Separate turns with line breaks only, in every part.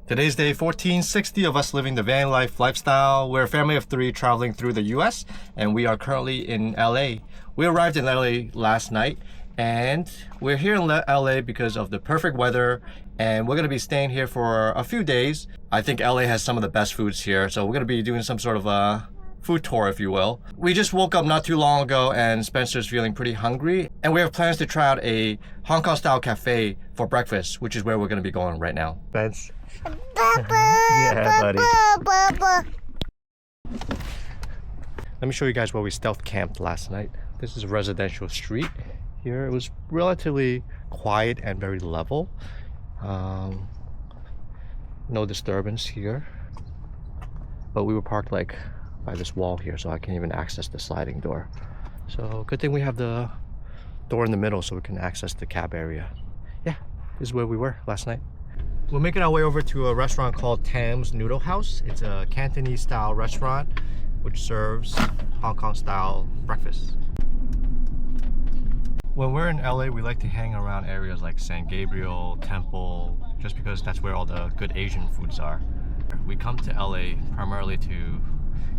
Today's day 1460 of us living the van life lifestyle. We're a family of 3 traveling through the US, and we are currently in LA. We arrived in LA last night, and we're here in LA because of the perfect weather, and we're gonna be staying here for a few days. I think LA has some of the best foods here, so we're gonna be doing some sort of a food tour, if you will. We just woke up not too long ago and Spencer's feeling pretty hungry, and we have plans to try out a Hong Kong style cafe for breakfast, which is where we're gonna be going right now. Spence. Yeah, buddy. Let me show you guys where we stealth camped last night. This is a residential street here. It was relatively quiet and very level. No disturbance here. But we were parked like by this wall here, so I can't even access the sliding door. So good thing we have the door in the middle so we can access the cab area. Yeah, this is where we were last night. We're making our way over to a restaurant called Tam's Noodle House. It's a Cantonese style restaurant which serves Hong Kong style breakfast. When we're in LA, we like to hang around areas like San Gabriel, Temple, just because that's where all the good Asian foods are. We come to LA primarily to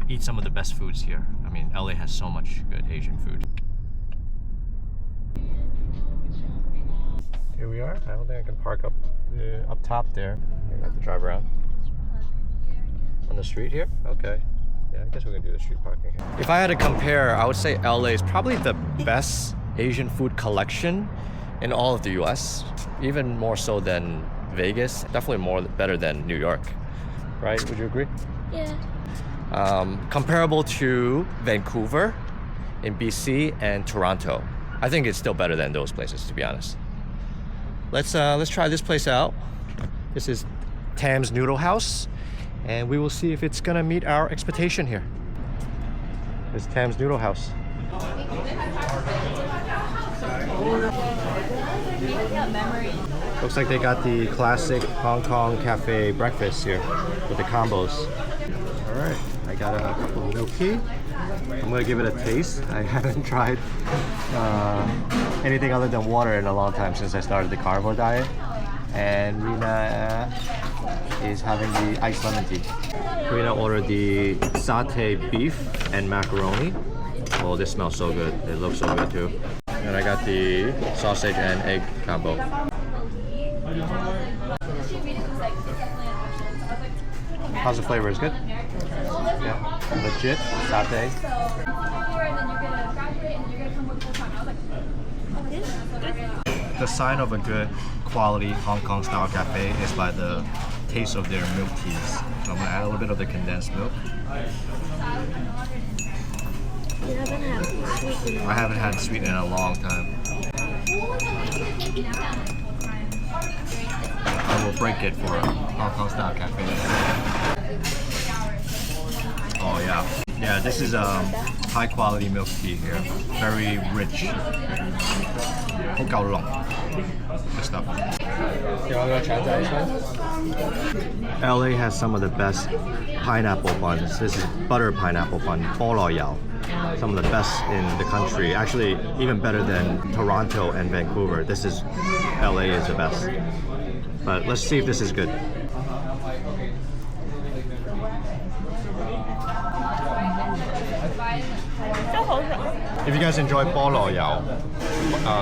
eat some of the best foods here. I mean, LA has so much good Asian food. Here we are. I don't think I can park up top there. I have to drive around. On the street here? Okay. Yeah, I guess we can do the street parking here. If I had to compare, I would say LA is probably the best Asian food collection in all of the US. Even more so than Vegas. Definitely better than New York. Right? Would you agree?
Yeah.
Comparable to Vancouver in BC and Toronto. I think it's still better than those places, to be honest. Let's try this place out. This is Tam's Noodle House, and we will see if it's gonna meet our expectation here. This is Tam's Noodle House. Looks like they got the classic Hong Kong cafe breakfast here with the combos. All right, I got a couple of milk tea. I'm gonna give it a taste. I haven't tried anything other than water in a long time since I started the carnivore diet. And Rena is having the iced lemon tea. Rena ordered the satay beef and macaroni. Oh, this smells so good. It looks so good too. And I got the sausage and egg combo. How's the flavor? Is good? Yeah, legit satay. The sign of a good quality Hong Kong style cafe is by the taste of their milk teas. So I'm gonna add a little bit of the condensed milk. I haven't had sweet in a long time. I will break it for a Hong Kong style cafe. Oh yeah. Yeah, this is high quality milk tea here. Very rich. Good stuff. LA has some of the best pineapple buns. This is butter pineapple bun, 菠蘿油. Some of the best in the country. Actually, even better than Toronto and Vancouver. This is, LA is the best. But let's see if this is good. If you guys enjoy 菠蘿油,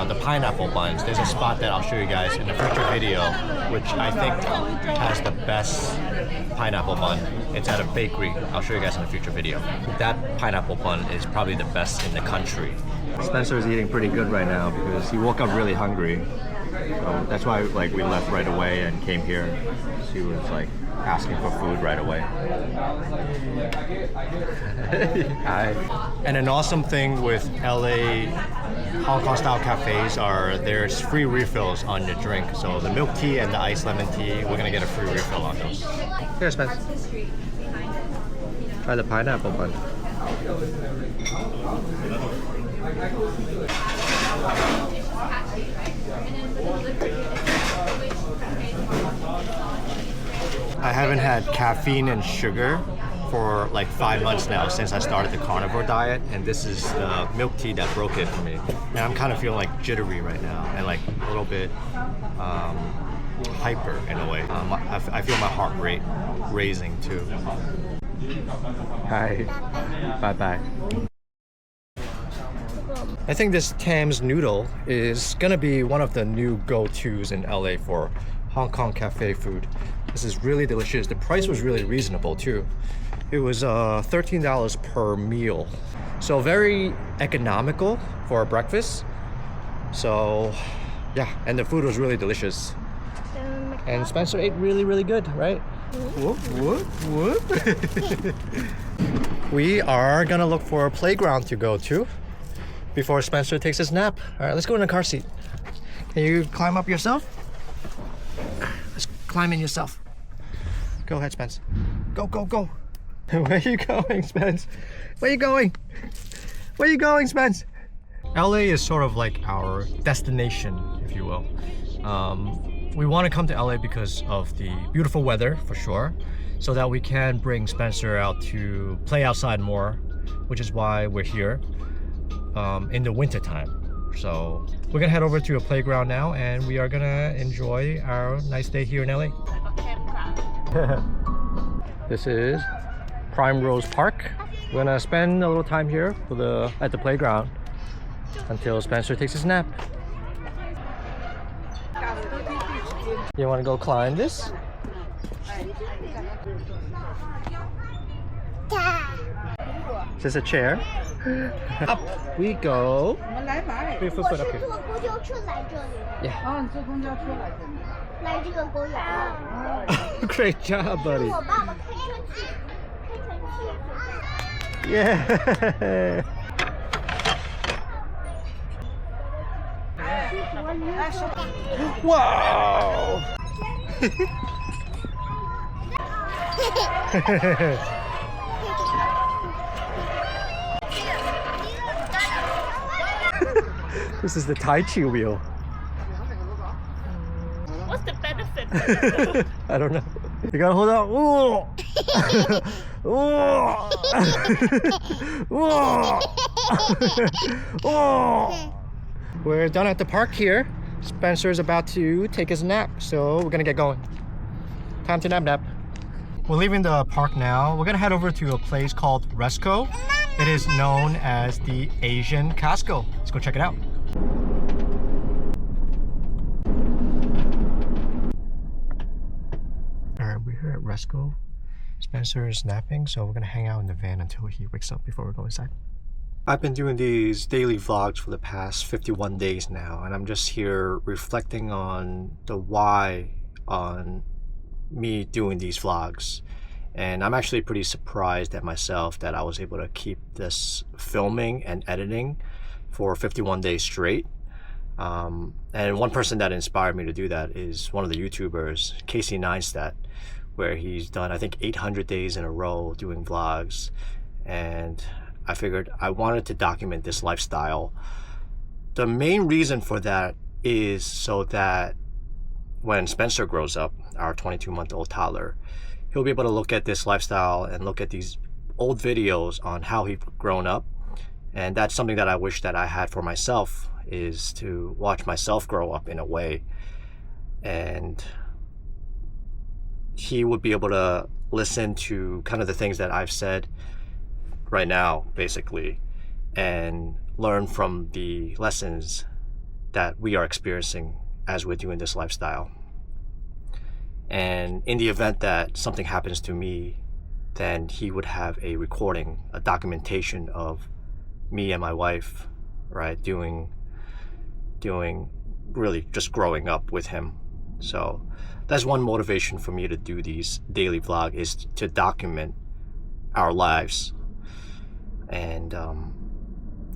the pineapple buns, there's a spot that I'll show you guys in a future video, which I think has the best pineapple bun. It's at a bakery. I'll show you guys in a future video. That pineapple bun is probably the best in the country. Spencer is eating pretty good right now because he woke up really hungry. So that's why we left right away and came here. He was asking for food right away. Hi. And an awesome thing with LA Hong Kong style cafes are there's free refills on your drink. So the milk tea and the iced lemon tea, we're gonna get a free refill on those. Here, Spence. Try the pineapple bun. I haven't had caffeine and sugar for like 5 months now since I started the carnivore diet, and this is the milk tea that broke it for me. And I'm kind of feeling like jittery right now and like a little bit hyper in a way. I feel my heart rate raising too. Hi. Bye-bye. I think this Tam's noodle is gonna be one of the new go-tos in LA for Hong Kong cafe food. This is really delicious. The price was really reasonable too. It was $13 per meal. So very economical for a breakfast. So yeah, and the food was really delicious. And Spencer ate really, really good, right? Whoop, whoop, whoop. We are gonna look for a playground to go to before Spencer takes his nap. All right, let's go in the car seat. Can you climb up yourself? Let's climb in yourself. Go ahead, Spence. Go, go, go. Where are you going, Spence? Where are you going? Where are you going, Spence? LA is sort of like our destination, if you will. We want to come to LA because of the beautiful weather, for sure, so that we can bring Spencer out to play outside more, which is why we're here in the winter time. So we're gonna head over to a playground now, and we are gonna enjoy our nice day here in LA. This is Primrose Park. We're gonna spend a little time here at the playground until Spencer takes his nap. You want to go climb this? Is this a chair? Up we go. Put your foot up here. Yeah. Great job, buddy. Yeah. Wow. This is the Tai Chi wheel.
What's the benefit?
I don't know. You gotta hold on. Ooh. Ooh. Ooh. We're done at the park here. Spencer's about to take his nap, so we're gonna get going. Time to nap. We're leaving the park now. We're gonna head over to a place called Resco. It is known as the Asian Costco. Let's go check it out. Alright, we're here at Resco. Spencer is napping, so we're gonna hang out in the van until he wakes up before we go inside. I've been doing these daily vlogs for the past 51 days now, and I'm just here reflecting on the why on me doing these vlogs. And I'm actually pretty surprised at myself that I was able to keep this filming and editing for 51 days straight. And one person that inspired me to do that is one of the YouTubers, Casey Neistat, where he's done I think 800 days in a row doing vlogs. And I figured I wanted to document this lifestyle. The main reason for that is so that when Spencer grows up, our 22-month-old toddler, he'll be able to look at this lifestyle and look at these old videos on how he's grown up. And that's something that I wish that I had for myself, is to watch myself grow up in a way. And he would be able to listen to kind of the things that I've said right now, basically, and learn from the lessons that we are experiencing as we're doing this lifestyle. And in the event that something happens to me, then he would have a recording, a documentation of me and my wife, right, doing really just growing up with him. So that's one motivation for me to do these daily vlogs, is to document our lives. And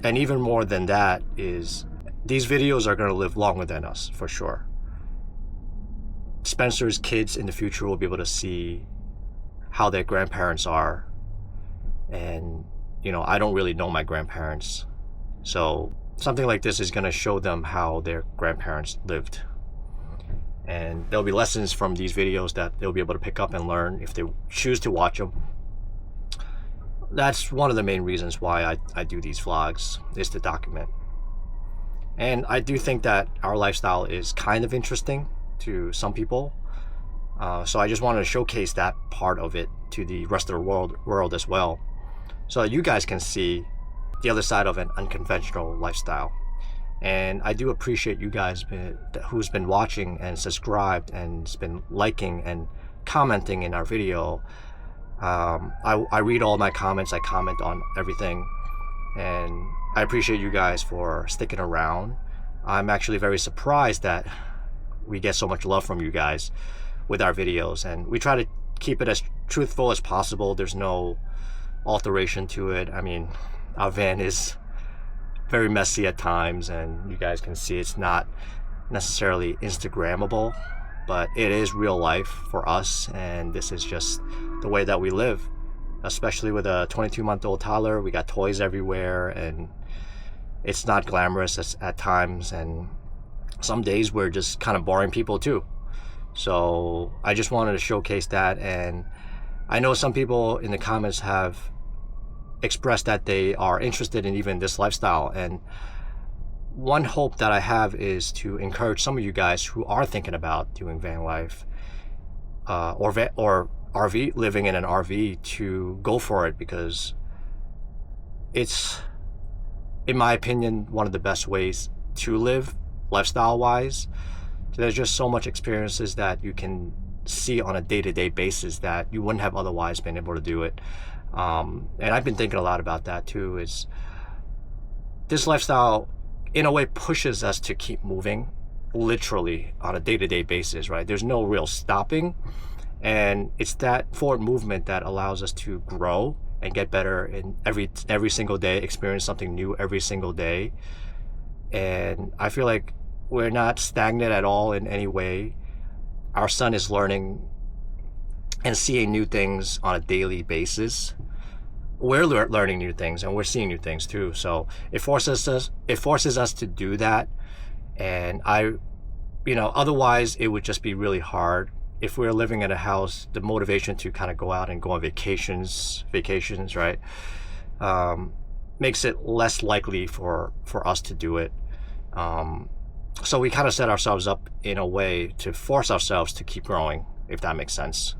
even more than that is these videos are going to live longer than us, for sure. Spencer's kids in the future will be able to see how their grandparents are. And, you know, I don't really know my grandparents. So something like this is going to show them how their grandparents lived. And there'll be lessons from these videos that they'll be able to pick up and learn if they choose to watch them. That's one of the main reasons why I do these vlogs, is to document. And I do think that our lifestyle is kind of interesting to some people. So I just wanted to showcase that part of it to the rest of the world as well, so that you guys can see the other side of an unconventional lifestyle. And I do appreciate you guys who's been watching and subscribed and has been liking and commenting in our video. I read all my comments, I comment on everything, and I appreciate you guys for sticking around. I'm actually very surprised that we get so much love from you guys with our videos, and we try to keep it as truthful as possible. There's no alteration to it. I mean, our van is very messy at times, and you guys can see it's not necessarily Instagrammable, but it is real life for us, and this is just the way that we live. Especially with a 22-month-old toddler, we got toys everywhere, and it's not glamorous at times, and some days we're just kind of boring people too. So I just wanted to showcase that, and I know some people in the comments have expressed that they are interested in even this lifestyle, and one hope that I have is to encourage some of you guys who are thinking about doing van life or RV, living in an RV, to go for it, because it's, in my opinion, one of the best ways to live lifestyle wise. There's just so much experiences that you can see on a day-to-day basis that you wouldn't have otherwise been able to do it. And I've been thinking a lot about that too. Is this lifestyle in a way pushes us to keep moving literally on a day-to-day basis, right? There's no real stopping, and it's that forward movement that allows us to grow and get better in every single day, experience something new every single day. And I feel like we're not stagnant at all in any way. Our son is learning and seeing new things on a daily basis. We're learning new things, and we're seeing new things too. So it forces us to do that. And otherwise it would just be really hard. If we're living in a house, the motivation to kind of go out and go on vacations, right, makes it less likely for us to do it. So we kind of set ourselves up in a way to force ourselves to keep growing, if that makes sense.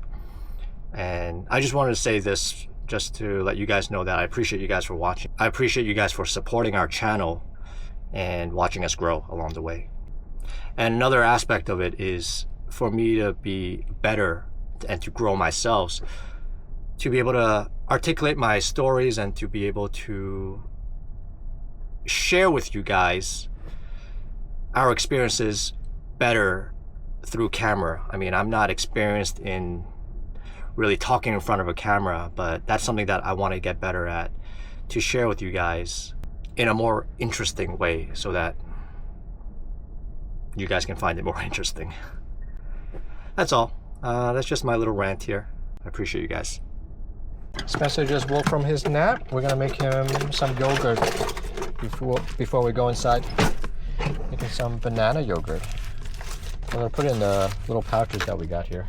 And I just wanted to say this just to let you guys know that I appreciate you guys for watching. I appreciate you guys for supporting our channel and watching us grow along the way. And another aspect of it is for me to be better and to grow myself, to be able to articulate my stories and to be able to share with you guys our experiences better through camera. I mean, I'm not experienced in really talking in front of a camera, but that's something that I want to get better at, to share with you guys in a more interesting way so that you guys can find it more interesting. That's all. That's just my little rant here. I appreciate you guys. Spencer just woke from his nap. We're gonna make him some yogurt before we go inside. Making some banana yogurt. I'm gonna put it in the little pouches that we got here.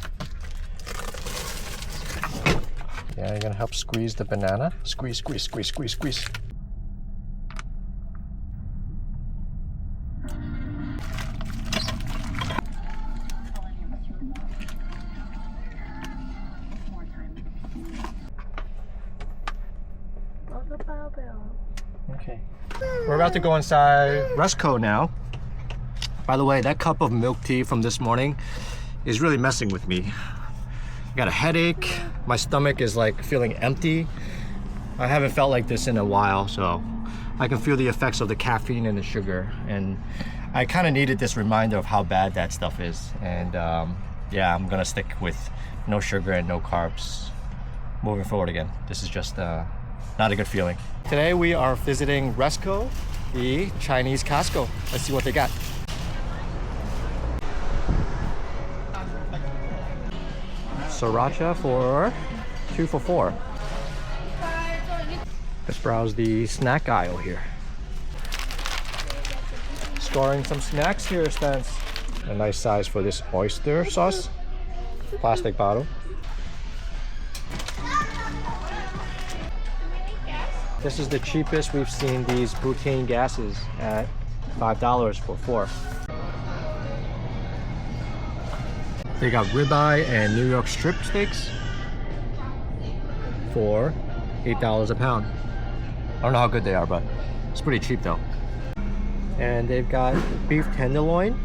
Yeah, you're gonna help squeeze the banana. Squeeze, squeeze, squeeze, squeeze, squeeze. Okay. We're about to go inside Costco now. By the way, that cup of milk tea from this morning is really messing with me. I got a headache. My stomach is like feeling empty. I haven't felt like this in a while, so I can feel the effects of the caffeine and the sugar. And I kind of needed this reminder of how bad that stuff is. And yeah, I'm gonna stick with no sugar and no carbs moving forward again. This is just not a good feeling. Today we are visiting Costco, the Chinese Costco. Let's see what they got. Sriracha for 2 for $4. Let's browse the snack aisle here. Storing some snacks here, Stance. A nice size for this oyster sauce. Plastic bottle. This is the cheapest we've seen these butane gases at $5 for 4. They got ribeye and New York strip steaks for $8 a pound. I don't know how good they are, but it's pretty cheap though. And they've got beef tenderloin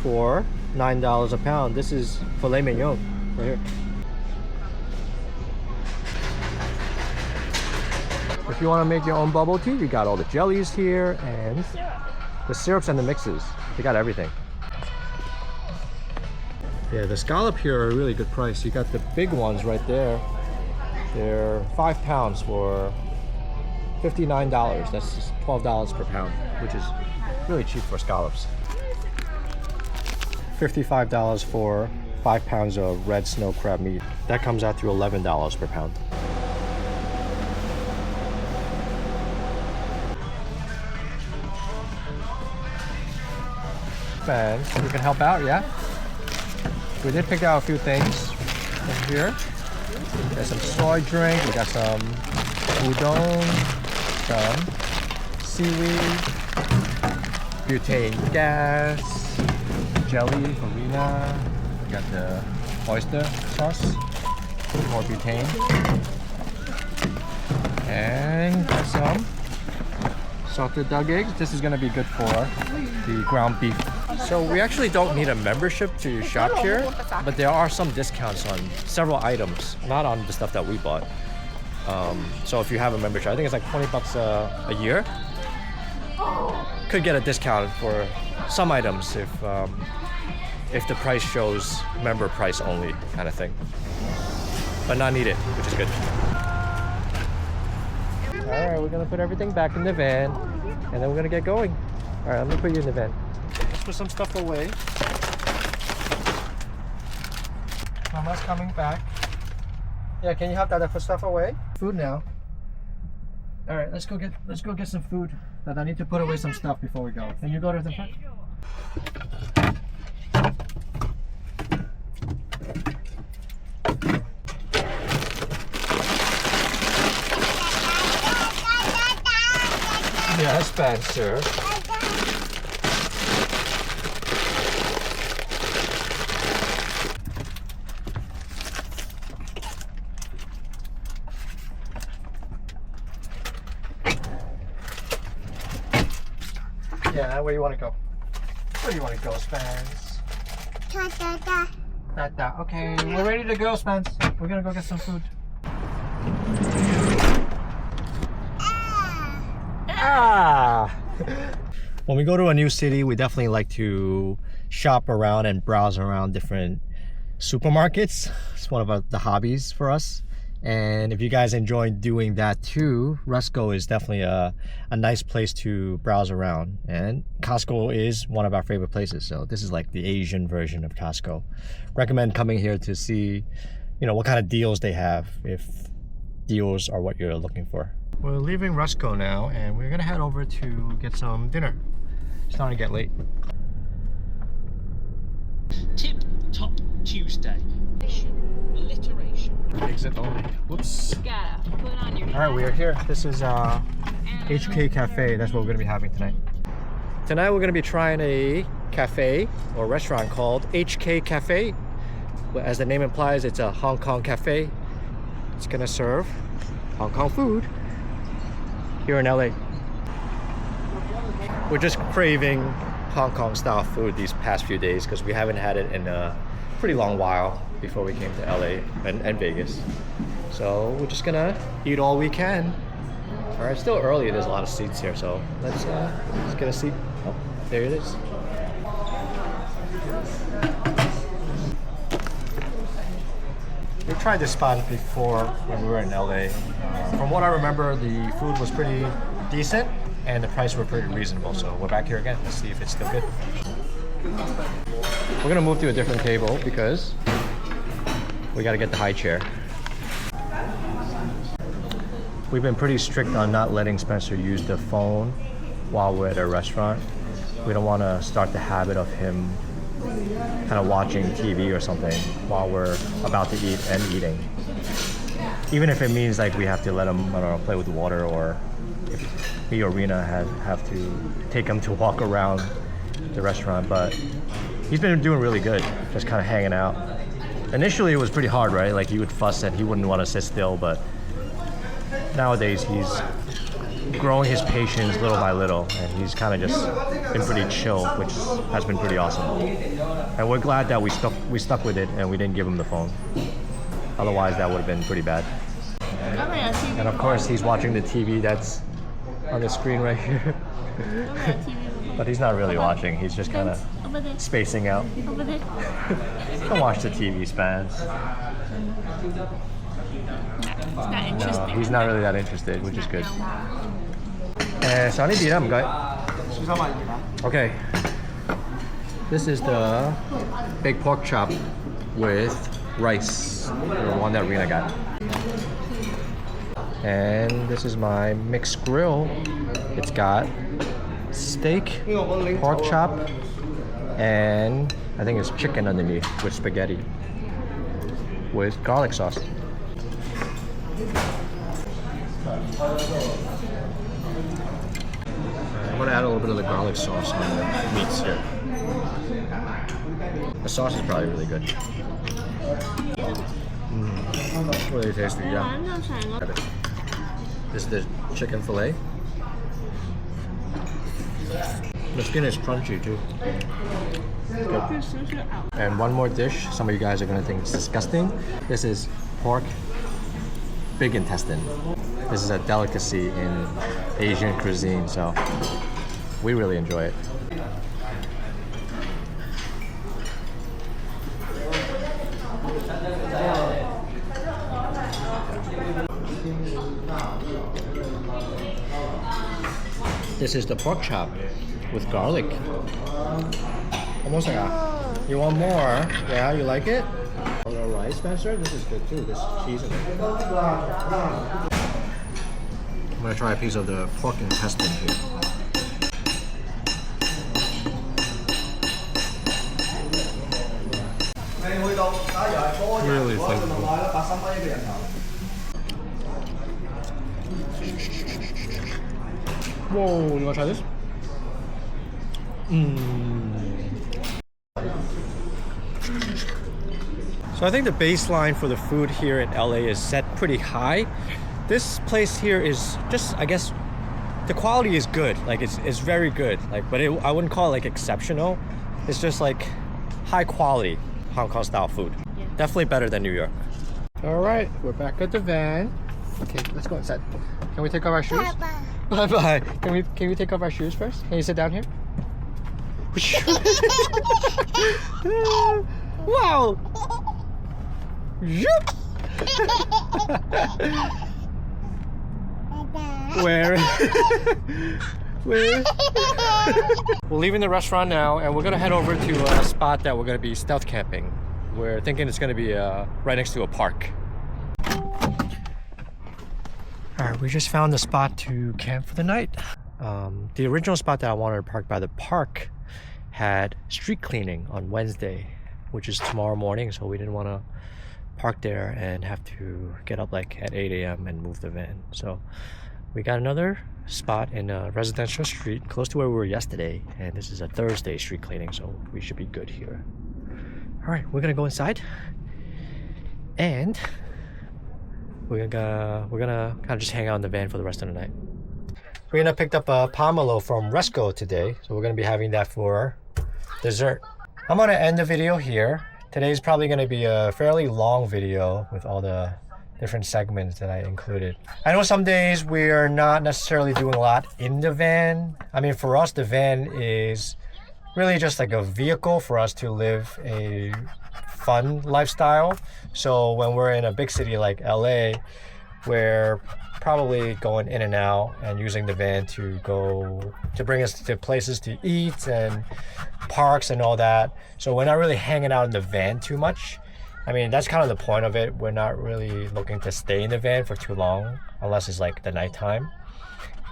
for $9 a pound. This is filet mignon right here. If you want to make your own bubble tea, you got all the jellies here and the syrups and the mixes. They got everything. Yeah, the scallop here are a really good price. You got the big ones right there. They're 5 pounds for $59. That's just $12 per pound, which is really cheap for scallops. $55 for 5 pounds of red snow crab meat. That comes out to $11 per pound. And you can help out, yeah? We did pick out a few things in here. There's some soy drink, we got some udon, some seaweed, butane gas, jelly, farina, we got the oyster sauce, more butane, and got some salted dog eggs. This is gonna be good for the ground beef. So we actually don't need a membership to shop here, but there are some discounts on several items, not on the stuff that we bought. So if you have a membership, I think it's like 20 bucks a year. Could get a discount for some items if the price shows member price only kind of thing. But not needed, which is good. All right, we're gonna put everything back in the van and then we're gonna get going. All right, let me put you in the van. Let's put some stuff away. Mama's coming back. Yeah, can you help Dada put stuff away? Food now. All right, let's go get some food. Dada, I need to put away some stuff before we go. Can you go to the front? Yes, Spencer. Yeah, where do you want to go? Where do you want to go, Spence? Da. Okay, we're ready to go, Spence. We're gonna go get some food. When we go to a new city, we definitely like to shop around and browse around different supermarkets. It's one of the hobbies for us. And if you guys enjoy doing that too, Costco is definitely a nice place to browse around. And Costco is one of our favorite places. So this is like the Asian version of Costco. Recommend coming here to see, what kind of deals they have, if deals are what you're looking for. We're leaving Costco now and we're gonna head over to get some dinner. It's starting to get late.
Tip Top Tuesday. Alliteration.
Exit only. Whoops.
Gotta put on your
Alright, we are here. This is HK Cafe. That's what we're gonna be having tonight. Tonight we're gonna be trying a cafe or restaurant called HK Cafe. As the name implies, it's a Hong Kong cafe. It's gonna serve Hong Kong food here in LA. We're just craving Hong Kong style food these past few days because we haven't had it in a pretty long while before we came to LA and Vegas. So we're just gonna eat all we can. All right, it's still early. There's a lot of seats here, so let's get a seat. Oh, there it is. We tried this spot before when we were in LA. From what I remember, the food was pretty decent and the price were pretty reasonable. So we're back here again. Let's see if it's still good. We're gonna move to a different table because we gotta get the high chair. We've been pretty strict on not letting Spencer use the phone while we're at a restaurant. We don't want to start the habit of him kind of watching TV or something while we're about to eat and eating. Even if it means like we have to let him, I don't know, play with water, or if me or Rena have to take him to walk around the restaurant. But He's been doing really good, just kind of hanging out. Initially it was pretty hard, right? Like he would fuss and he wouldn't want to sit still, but nowadays he's growing his patience little by little, and he's kind of just been pretty chill, which has been pretty awesome. And we're glad that we stuck with it and we didn't give him the phone. Otherwise that would have been pretty bad. And of course he's watching the TV that's on the screen right here. But he's not really watching, he's just kind of spacing out. Don't watch the TV, Spans. No, he's not really that interested, which is good. Okay, this is the big pork chop with rice, the one that Rena got. And this is my mixed grill. It's got steak, pork chop, and I think it's chicken underneath with spaghetti with garlic sauce. I'm gonna add a little bit of the garlic sauce on the meats here. The sauce is probably really good. Really tasty, yeah. This is the chicken fillet. The skin is crunchy too. Good. And one more dish, some of you guys are gonna think it's disgusting. This is pork big intestine. This is a delicacy in Asian cuisine, so we really enjoy it. This is the pork chop with garlic. Almost like you want more? Yeah, you like it? A little rice, Spencer? This is good too, this cheese in it. I'm gonna try a piece of the pork intestine here. Really flavorful. Whoa, you wanna try this? So I think the baseline for the food here in LA is set pretty high. This place here is just, I guess, the quality is good. Like it's very good. Like, but I wouldn't call it like exceptional. It's just like high quality Hong Kong style food. Yeah. Definitely better than New York. All right, we're back at the van. Okay, let's go inside. Can we take off our shoes? Bye bye. Can we take off our shoes first? Can you sit down here? Wow. Where? Where? We're leaving the restaurant now, and we're gonna head over to a spot that we're gonna be stealth camping. We're thinking it's gonna be right next to a park. Alright, we just found the spot to camp for the night. The original spot that I wanted to park by the park had street cleaning on Wednesday, which is tomorrow morning, so we didn't want to park there and have to get up like at 8 a.m. and move the van. So we got another spot in a residential street close to where we were yesterday, and this is a Thursday street cleaning, so we should be good here. Alright, we're gonna go inside and we're gonna kind of just hang out in the van for the rest of the night. Rena picked up a pomelo from Resco today, so we're gonna be having that for dessert. I'm gonna end the video here. Today's probably gonna be a fairly long video with all the different segments that I included. I know some days we're not necessarily doing a lot in the van. I mean, for us, the van is really just like a vehicle for us to live a fun lifestyle. So when we're in a big city like LA, we're probably going in and out and using the van to bring us to places to eat and parks and all that. So we're not really hanging out in the van too much. I mean, that's kind of the point of it. We're not really looking to stay in the van for too long unless it's like the nighttime,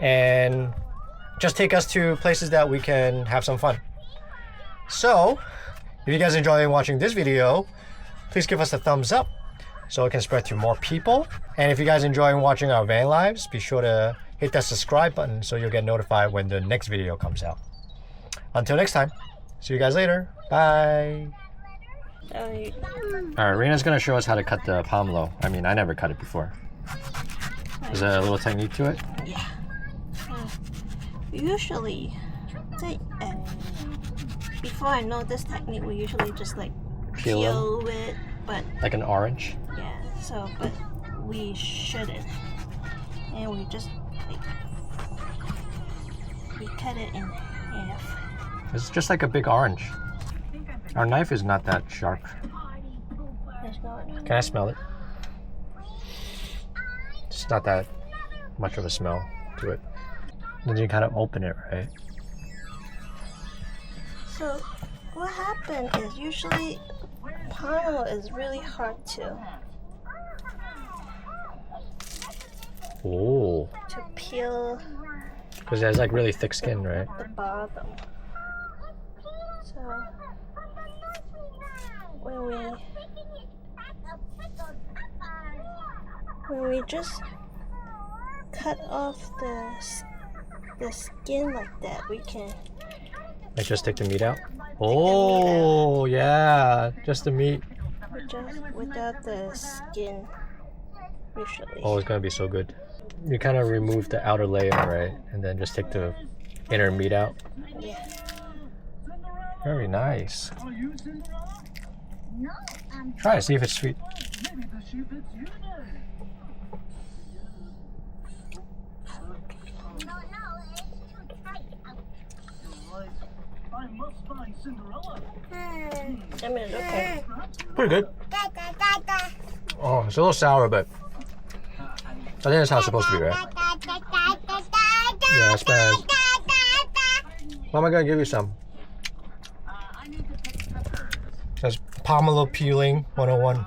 and just take us to places that we can have some fun. So if you guys enjoy watching this video, please give us a thumbs up so it can spread to more people. And if you guys enjoy watching our van lives, be sure to hit that subscribe button so you'll get notified when the next video comes out. Until next time, see you guys later. Bye.
So
Alright, Rena's gonna show us how to cut the pomelo. I mean, I never cut it before. Is there a little technique to it?
yeah. Usually, before I know this technique, we usually just like peel it, but
Like an orange?
yeah. So, but we shouldn't, and we just like we cut it in half.
It's just like a big orange. Our knife is not that sharp.
There's not.
Can I smell it? It's not that much of a smell to it. Then you kind of open it, right?
So, what happened is usually pomelo is really hard to
Oh.
peel
Because it has like really thick skin, right?
the bottom. So when we just cut off the skin like that, we can
Like just take the meat out? Oh, yeah. Just the meat.
just without the skin usually.
Oh, it's gonna be so good. You kind of remove the outer layer, right? And then just take the inner meat out.
Yeah.
Very nice. Try it, see if it's sweet.
I mean, it's okay.
Pretty good. Oh, it's a little sour, but I think that's how it's supposed to be, right? Yeah, it's bad. Mom, I'm gonna give you some. That's pomelo peeling 101.